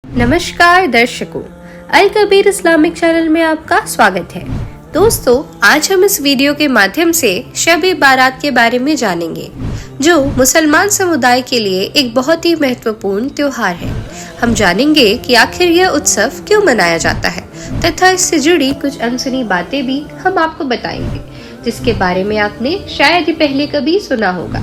नमस्कार दर्शकों, अल Kabir Islamic channel में आपका स्वागत है। दोस्तों, आज हम इस वीडियो के माध्यम से शब-ए बारात के बारे में जानेंगे, जो मुसलमान समुदाय के लिए एक बहुत ही महत्वपूर्ण त्योहार है। हम जानेंगे कि आखिर यह उत्सव क्यों मनाया जाता है तथा इससे जुड़ी कुछ अनसुनी बातें भी हम आपको बताएंगे, जिसके बारे में आपने शायद ही पहले कभी सुना होगा।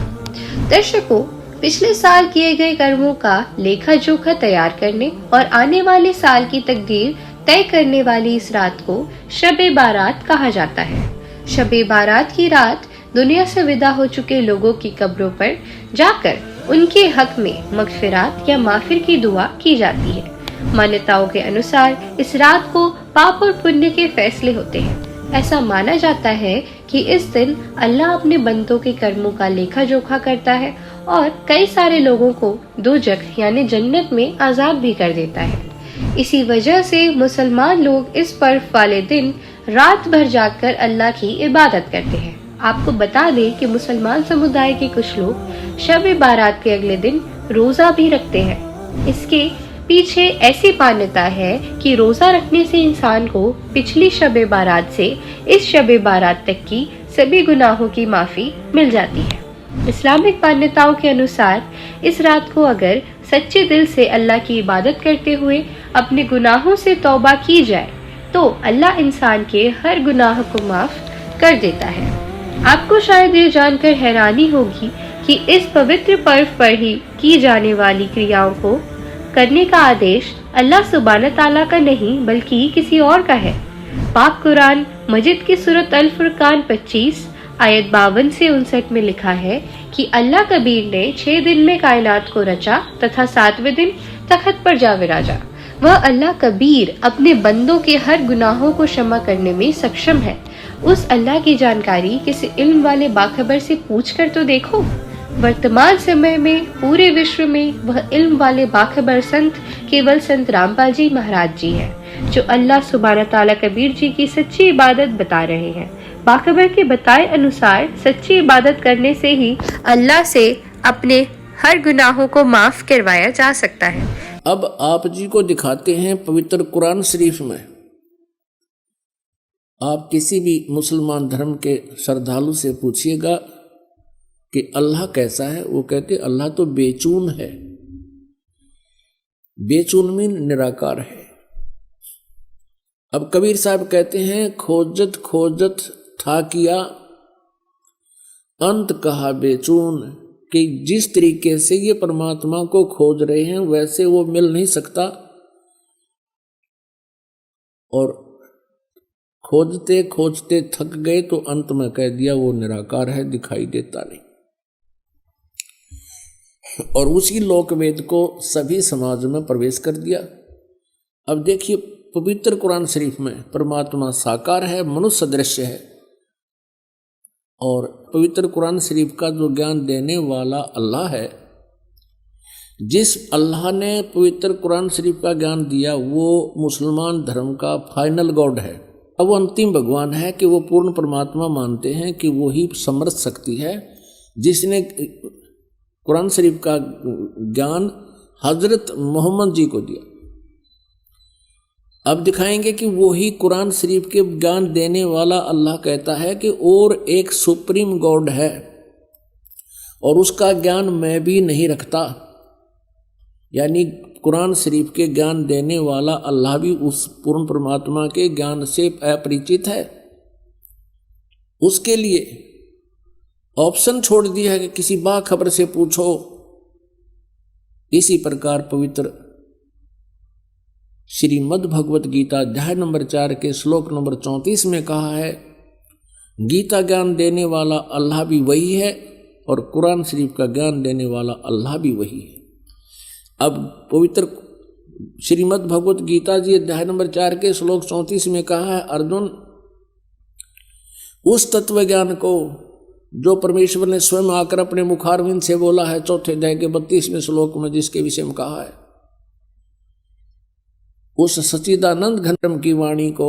दर्शकों, पिछले साल किए गए कर्मों का लेखा जोखा तैयार करने और आने वाले साल की तकदीर तय करने वाली इस रात को शब-ए बारात कहा जाता है। शब-ए बारात की रात दुनिया से विदा हो चुके लोगों की कब्रों पर जाकर उनके हक में मगफिरात या माफिर की दुआ की जाती है। मान्यताओं के अनुसार इस रात को पाप और पुण्य के फैसले होते हैं। ऐसा माना जाता है कि इस दिन अल्लाह अपने बंदों के कर्मों का लेखा जोखा करता है और कई सारे लोगों को दोजख यानी जन्नत में आजाद भी कर देता है। इसी वजह से मुसलमान लोग इस पर्व वाले दिन रात भर जागकर अल्लाह की इबादत करते हैं। आपको बता दें कि मुसलमान समुदाय के कुछ लोग शब-ए बारात के अगले दिन रोजा भी रखते हैं। इसके पीछे ऐसी मान्यता है कि रोजा रखने से इंसान को पिछली शब-ए बारात से इस शब-ए बारात तक की सभी गुनाहों की माफी मिल जाती है। इस्लामिक मान्यताओं के अनुसार इस रात को अगर सच्चे दिल से अल्लाह की इबादत करते हुए अपने गुनाहों से तौबा की जाए तो अल्लाह इंसान के हर गुनाह को माफ कर देता है। आपको शायद ये जानकर हैरानी होगी कि इस पवित्र पर्व पर ही की जाने वाली क्रियाओं को करने का आदेश अल्लाह सुब्हान ताला का नहीं बल्कि किसी और का है। पाक कुरान मजिद की सूरत अल फुरकान 25 आयत 52 से 59 में लिखा है कि अल्लाह कबीर ने 6 दिन में कायनात को रचा तथा 7वें दिन तख्त पर जा विराजा। वह अल्लाह कबीर अपने बंदों के हर गुनाहों को क्षमा करने में सक्षम है। उस अल्लाह की जानकारी किसी इल्म वाले बाखबर से पूछ कर तो देखो। वर्तमान समय में पूरे विश्व में वह इल्म वाले बाखबर संत केवल संत रामपाल जी महाराज जी हैं, जो अल्लाह सुब्हान ताला कबीर जी की सच्ची इबादत बता रहे हैं। बाखबर के बताए अनुसार सच्ची इबादत करने से ही अल्लाह से अपने हर गुनाहों को माफ करवाया जा सकता है। अब आप जी को दिखाते हैं पवित्र कुरान शरीफ में। आप किसी भी मुसलमान धर्म के श्रद्धालु से पूछिएगा कि अल्लाह कैसा है, वो कहते अल्लाह तो बेचून है। बेचून मीन निराकार है। अब कबीर साहब कहते हैं खोजत खोजत था किया अंत कहा बेचून, कि जिस तरीके से ये परमात्मा को खोज रहे हैं वैसे वो मिल नहीं सकता, और खोजते खोजते थक गए तो अंत में कह दिया वो निराकार है, दिखाई देता नहीं। और उसी लोक वेद को सभी समाज में प्रवेश कर दिया। अब देखिए पवित्र कुरान शरीफ में परमात्मा साकार है, मनुष्य सदृश है, और पवित्र कुरान शरीफ का जो ज्ञान देने वाला अल्लाह है, जिस अल्लाह ने पवित्र कुरान शरीफ का ज्ञान दिया वो मुसलमान धर्म का फाइनल गॉड है। अब वो अंतिम भगवान है कि वो पूर्ण परमात्मा मानते हैं कि वो ही समर्थ शक्ति है, जिसने कुरान शरीफ का ज्ञान हजरत मोहम्मद जी को दिया। अब दिखाएंगे कि वो ही कुरान शरीफ के ज्ञान देने वाला अल्लाह कहता है कि और एक सुप्रीम गॉड है और उसका ज्ञान मैं भी नहीं रखता, यानी कुरान शरीफ के ज्ञान देने वाला अल्लाह भी उस पूर्ण परमात्मा के ज्ञान से अपरिचित है। उसके लिए ऑप्शन छोड़ दिया है कि किसी बाखबर से पूछो। इसी प्रकार पवित्र श्रीमद् भगवत गीता अध्याय नंबर 4 के श्लोक नंबर 34 में कहा है, गीता ज्ञान देने वाला अल्लाह भी वही है और कुरान शरीफ का ज्ञान देने वाला अल्लाह भी वही है। अब पवित्र श्रीमद् भगवत गीता जी अध्याय नंबर 4 के श्लोक 34 में कहा है, अर्जुन उस तत्व ज्ञान को जो परमेश्वर ने स्वयं आकर अपने मुखारविंद से बोला है, चौथे अध्याय के 32वें श्लोक में जिसके विषय में कहा है, उस सच्चिदानंद घनम की वाणी को,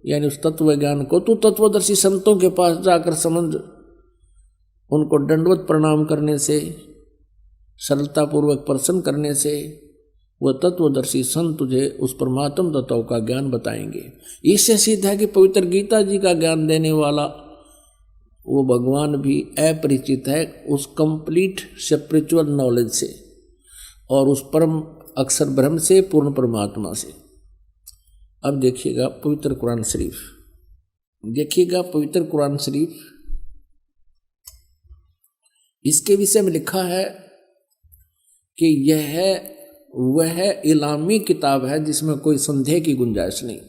यानी उस तत्व ज्ञान को तू तत्वदर्शी संतों के पास जाकर समझ, उनको दंडवत प्रणाम करने से, सरलतापूर्वक प्रसन्न करने से वह तत्वदर्शी संत तुझे उस परमात्म तत्व का ज्ञान बताएंगे। इससे सिद्ध है कि पवित्र गीता जी का ज्ञान देने वाला वो भगवान भी अपरिचित है उस कंप्लीट स्पिरिचुअल नॉलेज से और उस परम अक्षर ब्रह्म से, पूर्ण परमात्मा से। अब देखिएगा पवित्र कुरान शरीफ, देखिएगा पवित्र कुरान शरीफ, इसके विषय में लिखा है कि यह वह इलामी किताब है जिसमें कोई संदेह की गुंजाइश नहीं।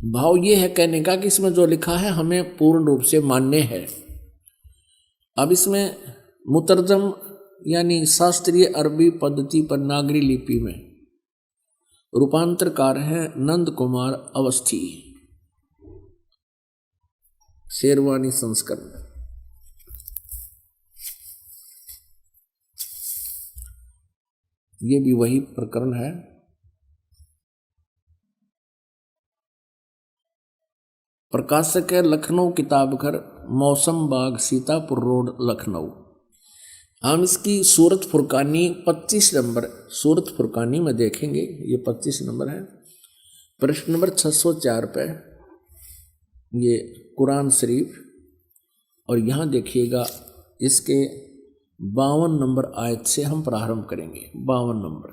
भाव ये है कहने का कि इसमें जो लिखा है हमें पूर्ण रूप से मान्य है। अब इसमें मुतरजम यानी शास्त्रीय अरबी पद्धति पर नागरी लिपि में रूपांतरकार है नंद कुमार अवस्थी, शेरवानी संस्करण। ये भी वही प्रकरण है। प्रकाशक है लखनऊ किताब घर, मौसम बाग, सीतापुर रोड, लखनऊ। हम इसकी सूरत फुरकानी 25 नंबर, सूरत फुरकानी में देखेंगे, ये 25 नंबर है, प्रश्न नंबर 604 पे ये कुरान शरीफ। और यहाँ देखिएगा इसके 52 नंबर आयत से हम प्रारंभ करेंगे। 52 नंबर,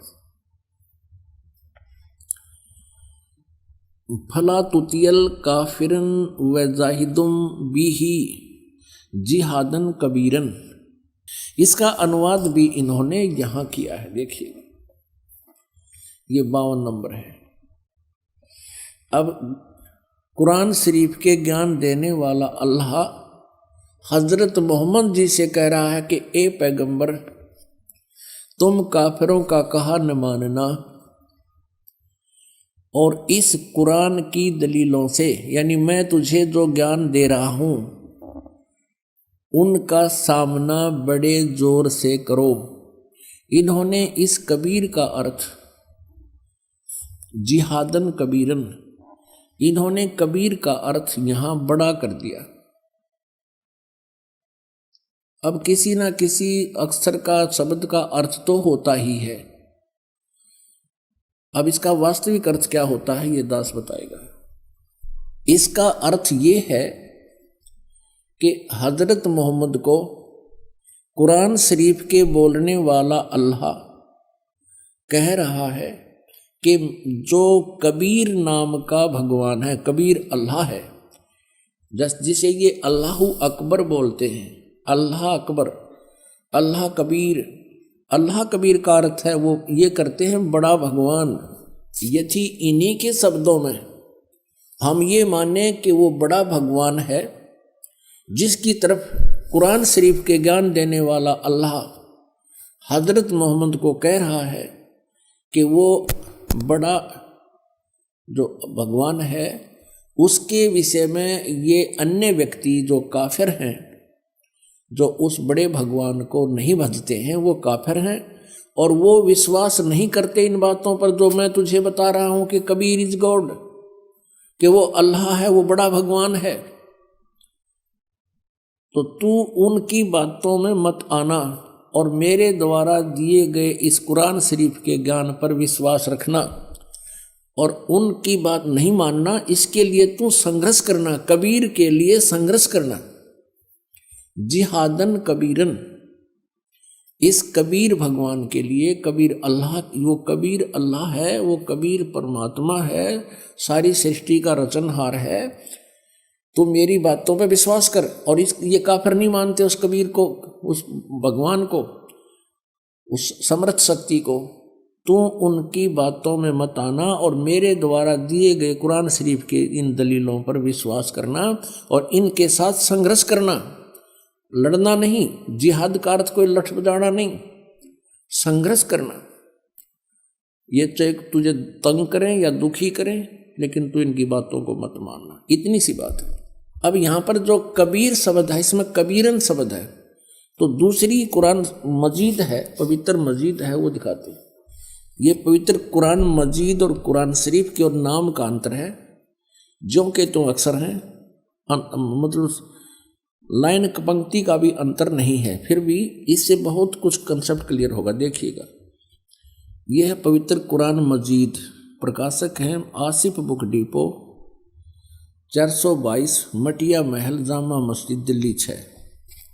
फला तुतियल काफिरन व जाहिदुम बिही जिहादन कबीरन। इसका अनुवाद भी इन्होंने यहाँ किया है। देखिए ये 52 नंबर है। अब कुरान शरीफ के ज्ञान देने वाला अल्लाह हजरत मोहम्मद जी से कह रहा है कि ए पैगंबर, तुम काफिरों का कहा न मानना और इस कुरान की दलीलों से, यानी मैं तुझे जो ज्ञान दे रहा हूं उनका सामना बड़े जोर से करो। इन्होंने इस कबीर का अर्थ जिहादन कबीरन, इन्होंने कबीर का अर्थ यहां बड़ा कर दिया। अब किसी ना किसी अक्षर का, शब्द का अर्थ तो होता ही है। अब इसका वास्तविक अर्थ क्या होता है ये दास बताएगा। इसका अर्थ ये है कि हजरत मोहम्मद को कुरान शरीफ के बोलने वाला अल्लाह कह रहा है कि जो कबीर नाम का भगवान है, कबीर अल्लाह है, जिसे ये अल्लाहु अकबर बोलते हैं, अल्लाह अकबर, अल्लाह कबीर। अल्लाह कबीर का अर्थ है वो ये करते हैं बड़ा भगवान। यदि इन्हीं के शब्दों में हम ये माने कि वो बड़ा भगवान है जिसकी तरफ कुरान शरीफ के ज्ञान देने वाला अल्लाह हजरत मोहम्मद को कह रहा है कि वो बड़ा जो भगवान है, उसके विषय में ये अन्य व्यक्ति जो काफिर हैं, जो उस बड़े भगवान को नहीं भजते हैं, वो काफिर हैं और वो विश्वास नहीं करते इन बातों पर जो मैं तुझे बता रहा हूं कि कबीर इज गॉड, कि वो अल्लाह है, वो बड़ा भगवान है। तो तू उनकी बातों में मत आना और मेरे द्वारा दिए गए इस कुरान शरीफ के ज्ञान पर विश्वास रखना और उनकी बात नहीं मानना। इसके लिए तू संघर्ष करना, कबीर के लिए संघर्ष करना। जिहादन कबीरन, इस कबीर भगवान के लिए, कबीर अल्लाह, वो कबीर अल्लाह है, वो कबीर परमात्मा है, सारी सृष्टि का रचनहार है। तो मेरी बातों पे विश्वास कर। और ये काफिर नहीं मानते उस कबीर को, उस भगवान को, उस समर्थ शक्ति को। तू उनकी बातों में मत आना और मेरे द्वारा दिए गए कुरान शरीफ के इन दलीलों पर विश्वास करना और इनके साथ संघर्ष करना। लड़ना नहीं, जिहाद का अर्थ कोई लठ बजाना नहीं, संघर्ष करना। ये चाहे तुझे तंग करें या दुखी करें, लेकिन तू इनकी बातों को मत मानना। इतनी सी बात है। अब यहाँ पर जो कबीर शब्द है, इसमें कबीरन शब्द है, तो दूसरी कुरान मजीद है, पवित्र मजीद है, वो दिखाते हैं। ये पवित्र कुरान मजीद और कुरान शरीफ के और नाम का अंतर है। जो के तो अक्सर हैं, मतलब लाइन पंक्ति का भी अंतर नहीं है, फिर भी इससे बहुत कुछ कंसेप्ट क्लियर होगा। देखिएगा यह है पवित्र कुरान मजीद। प्रकाशक हैं आसिफ बुक डिपो, 422 मटिया महल, जामा मस्जिद, दिल्ली 6।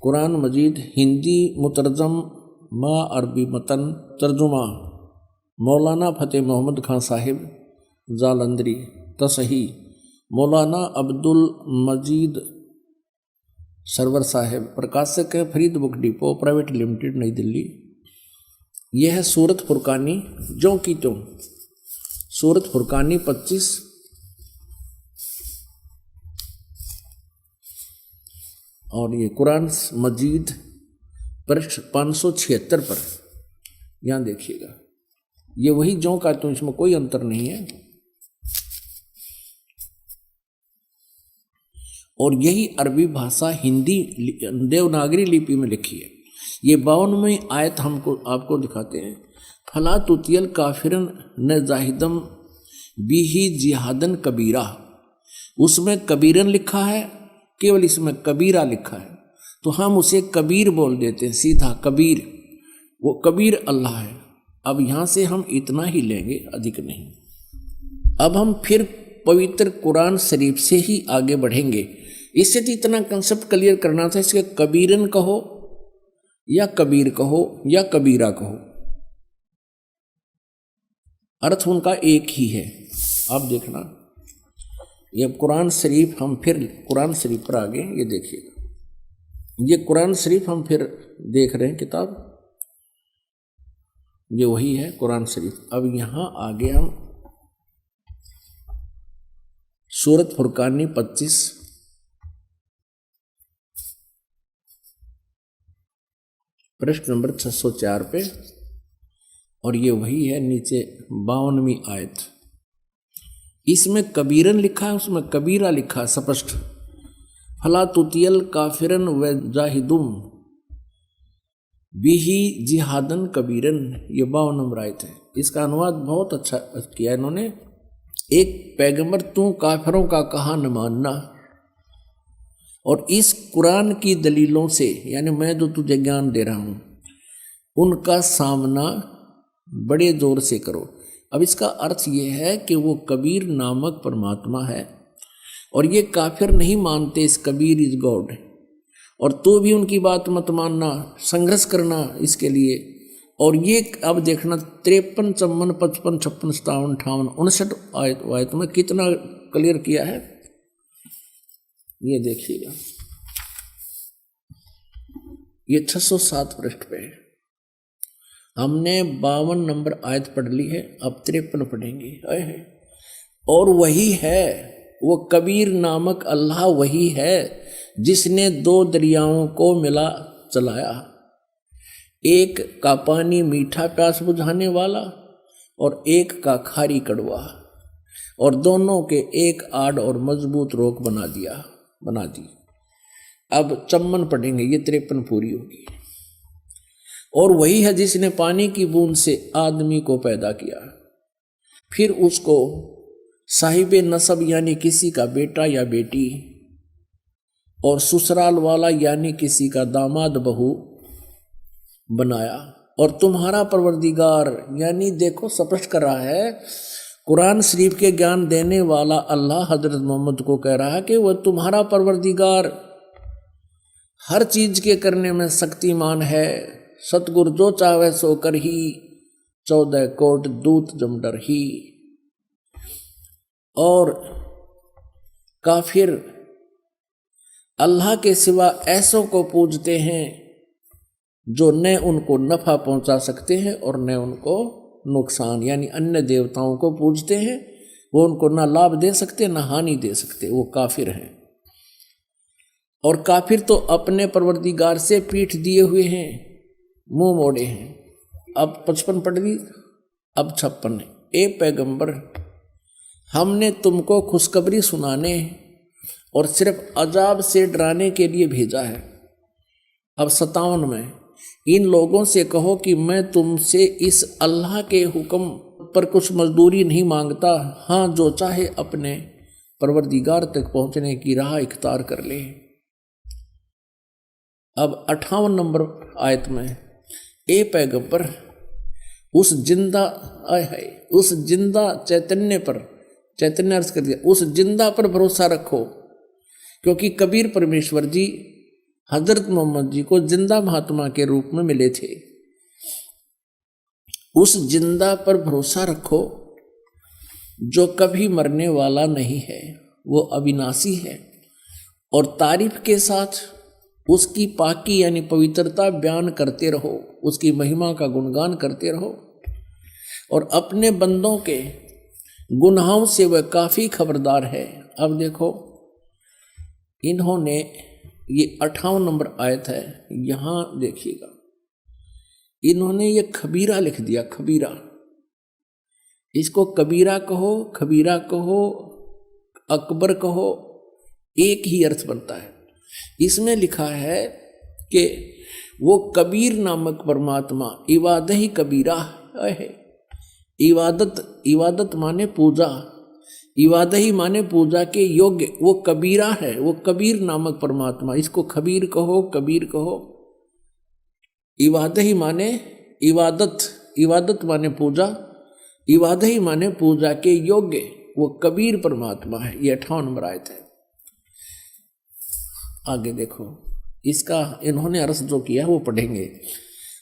कुरान मजीद हिंदी मुतरजम मा अरबी मतन, तर्जुमा मौलाना फतेह मोहम्मद खान साहिब जालंधरी, तसही मौलाना अब्दुल मजीद सरवर साहिब। प्रकाशक है Farid book depot private limited, नई दिल्ली। यह है सूरत फुरकानी जो की त्यों, सूरत फुरकानी 25 और ये कुरान मजीद पृष्ठ 576 पर, यहाँ देखिएगा, ये वही जो का त्यों, इसमें कोई अंतर नहीं है। और यही अरबी भाषा हिंदी देवनागरी लिपि में लिखी है। ये 52वें आयत हमको आपको दिखाते हैं। फला तुतियल काफिरन न जाहिदम बिही जिहादन कबीरा, उसमें कबीरन लिखा है, केवल इसमें कबीरा लिखा है, तो हम उसे कबीर बोल देते हैं, सीधा कबीर। वो कबीर अल्लाह है। अब यहाँ से हम इतना ही लेंगे, अधिक नहीं। अब हम फिर पवित्र कुरान शरीफ से ही आगे बढ़ेंगे। इससे तो इतना कंसेप्ट क्लियर करना था, इसके कबीरन कहो या कबीर कहो या कबीरा कहो, अर्थ उनका एक ही है। आप देखना, ये कुरान शरीफ, हम फिर कुरान शरीफ पर आगे, ये देखिएगा, ये कुरान शरीफ हम फिर देख रहे हैं किताब, ये वही है कुरान शरीफ। अब यहाँ आगे हम सूरत फुरकानी 25 पृष्ठ नंबर 604 पे, और ये वही है नीचे 52वीं आयत। इसमें कबीरन लिखा है, उसमें कबीरा लिखा है स्पष्ट। फला तुतियल काफिरन व जाहिदुम बिही जिहादन कबीरन, ये 52 नंबर आयत है। इसका अनुवाद बहुत अच्छा किया इन्होंने। एक पैगंबर तू काफिरों का कहा न मानना, और इस कुरान की दलीलों से, यानी मैं जो तुझे ज्ञान दे रहा हूं, उनका सामना बड़े जोर से करो। अब इसका अर्थ ये है कि वो कबीर नामक परमात्मा है, और ये काफिर नहीं मानते इस कबीर इज गॉड, और तो भी उनकी बात मत मानना, संघर्ष करना इसके लिए। और ये अब देखना 53, 54, 55, 56, 57, 58, 59 आयत में कितना क्लियर किया है, ये देखिएगा। ये 607 पृष्ठ पे है। हमने 52 नंबर आयत पढ़ ली है, अब 53 पढ़ेंगे। और वही है वो कबीर नामक अल्लाह, वही है जिसने 2 दरियाओं को मिला चलाया, एक का पानी मीठा प्यास बुझाने वाला और एक का खारी कड़वा, और दोनों के एक आड़ और मजबूत रोक बना दी। अब 54 पढ़ेंगे, ये 53 पूरी होगी। और वही है जिसने पानी की बूंद से आदमी को पैदा किया, फिर उसको साहिब नसब यानी किसी का बेटा या बेटी, और ससुराल वाला यानी किसी का दामाद बहू बनाया, और तुम्हारा परवरदिगार, यानी देखो स्पष्ट कर रहा है, कुरान शरीफ के ज्ञान देने वाला अल्लाह हजरत मोहम्मद को कह रहा है कि वह तुम्हारा परवरदिगार हर चीज के करने में शक्तिमान है, सतगुर जो चाहे सो कर ही, 14 कोट दूत जमडर ही। और काफिर अल्लाह के सिवा ऐसों को पूजते हैं जो न उनको नफा पहुंचा सकते हैं और न उनको नुकसान, यानी अन्य देवताओं को पूजते हैं, वो उनको ना लाभ दे सकते ना हानि दे सकते, वो काफिर हैं। और काफिर तो अपने परवरदिगार से पीठ दिए हुए हैं, मुंह मोड़े हैं। अब 55 पढ़ ली, अब 56। ए पैगंबर, हमने तुमको खुशखबरी सुनाने और सिर्फ अजाब से डराने के लिए भेजा है। अब 57 में, इन लोगों से कहो कि मैं तुमसे इस अल्लाह के हुक्म पर कुछ मजदूरी नहीं मांगता, हाँ जो चाहे अपने परवरदिगार तक पहुंचने की राह इख्तियार कर ले। अब 58 नंबर आयत में, ए पैगंबर, उस जिंदा आय है, उस जिंदा चैतन्य पर, चैतन्य अर्थ कर दिया, उस जिंदा पर भरोसा रखो। क्योंकि कबीर परमेश्वर जी हजरत मोहम्मद जी को जिंदा महात्मा के रूप में मिले थे। उस जिंदा पर भरोसा रखो जो कभी मरने वाला नहीं है, वो अविनाशी है। और तारीफ के साथ उसकी पाकी यानी पवित्रता बयान करते रहो, उसकी महिमा का गुणगान करते रहो। और अपने बंदों के गुनाहों से वह काफ़ी खबरदार है। अब देखो, इन्होंने ये 58 नंबर आयत है, यहाँ देखिएगा, इन्होंने ये खबीरा लिख दिया, खबीरा। इसको कबीरा कहो, खबीरा कहो, अकबर कहो, एक ही अर्थ बनता है। इसमें लिखा है कि वो कबीर नामक परमात्मा इबादत ही कबीरा है। इबादत माने पूजा, इबादत ही माने पूजा के योग्य, वो कबीरा है, वो कबीर नामक परमात्मा। इसको खबीर कहो, कबीर कहो। इबादत ही माने इबादत, इबादत माने पूजा, इबादत ही माने पूजा के योग्य, वो कबीर परमात्मा है। ये 58 नंबर आयत है। आगे देखो, इसका इन्होंने अर्थ जो किया वो पढ़ेंगे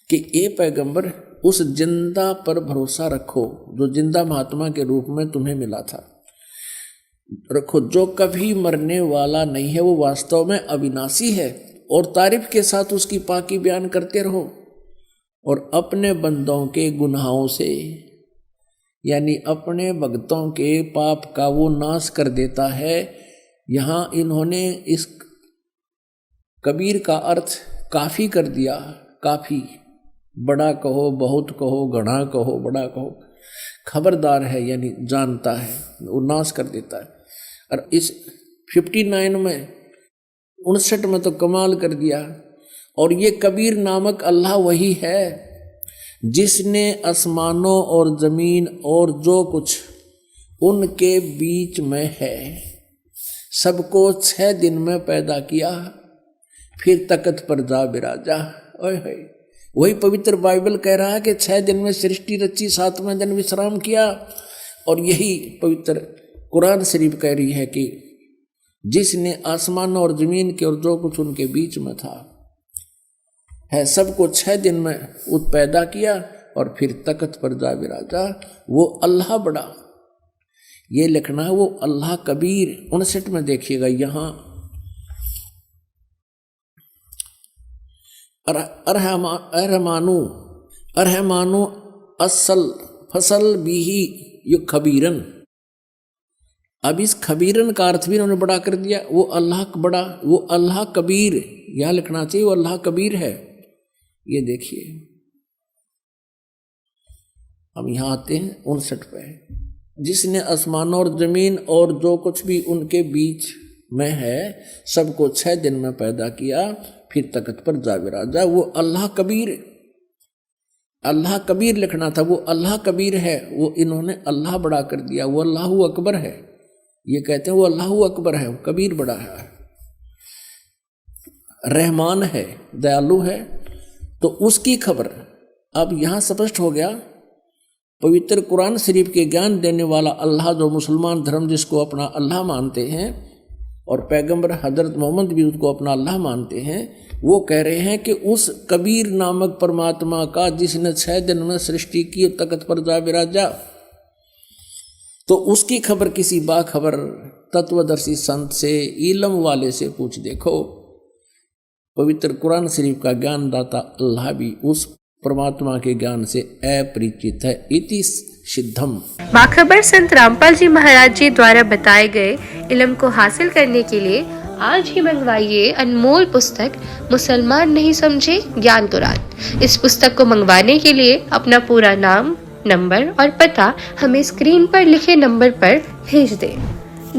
कि ए पैगंबर, उस जिंदा पर भरोसा रखो जो जिंदा महात्मा के रूप में तुम्हें मिला था। रखो, जो कभी मरने वाला नहीं है, वो वास्तव में अविनाशी है। और तारीफ के साथ उसकी पाकी बयान करते रहो। और अपने बंदों के गुनाहों से, यानी अपने भक्तों के पाप का वो नाश कर देता है। यहाँ इन्होंने इस कबीर का अर्थ काफ़ी कर दिया। काफ़ी, बड़ा कहो, बहुत कहो, घना कहो, बड़ा कहो। खबरदार है यानी जानता है, वो नाश कर देता है। और इस 59 में 59 में तो कमाल कर दिया। और ये कबीर नामक अल्लाह वही है जिसने आसमानों और ज़मीन और जो कुछ उनके बीच में है सबको 6 दिन में पैदा किया, फिर तख्त पर जा बिराजा। ओए, वही पवित्र बाइबल कह रहा है कि 6 दिन में सृष्टि रची, 7वें दिन विश्राम किया। और यही पवित्र कुरान शरीफ कह रही है कि जिसने आसमान और जमीन के और जो कुछ उनके बीच में था है सबको 6 दिन में पैदा किया और फिर तख्त पर जा बिराजा। वो अल्लाह बड़ा, ये लिखना है, वो अल्लाह कबीर। 59 में देखिएगा, यहाँ अरहमानु असल फसल बीही यु खबीरन। अब इस खबीरन का अर्थ भी उन्होंने बड़ा कर दिया। वो अल्लाह बड़ा, वो अल्लाह कबीर, यह लिखना चाहिए वो अल्लाह कबीर है। ये देखिए, हम यहाँ आते हैं 59 पे। जिसने आसमान और जमीन और जो कुछ भी उनके बीच में है सबको 6 दिन में पैदा किया, फिर तख्त पर जा बिराजा। वो अल्लाह कबीर, अल्लाह कबीर लिखना था, वो अल्लाह कबीर है। वो इन्होंने अल्लाह बड़ा कर दिया, वो अल्लाह अकबर है। ये कहते हैं वो अल्लाह अकबर है, वो कबीर बड़ा है। रहमान है, दयालु है। तो उसकी खबर अब यहाँ स्पष्ट हो गया। पवित्र कुरान शरीफ के ज्ञान देने वाला अल्लाह, जो मुसलमान धर्म जिसको अपना अल्लाह मानते हैं, और पैगंबर हजरत मोहम्मद भी उसको अपना अल्लाह मानते हैं, वो कह रहे हैं कि उस कबीर नामक परमात्मा का जिसने 6 दिन में सृष्टि की, तख्त पर जा बिराजा, तो उसकी खबर किसी बाखबर तत्वदर्शी संत से, इल्म वाले से पूछ देखो। पवित्र कुरान शरीफ का ज्ञानदाता अल्लाह भी उस परमात्मा के ज्ञान से अपरिचित है। इति सिद्धम। बाखबर संत रामपाल जी महाराज जी द्वारा बताए गए इल्म को हासिल करने के लिए आज ही मंगवाइए अनमोल पुस्तक मुसलमान नहीं समझे ज्ञान कुरान। इस पुस्तक को मंगवाने के लिए अपना पूरा नाम, नंबर और पता हमें स्क्रीन पर लिखे नंबर पर भेज दें।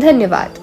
धन्यवाद।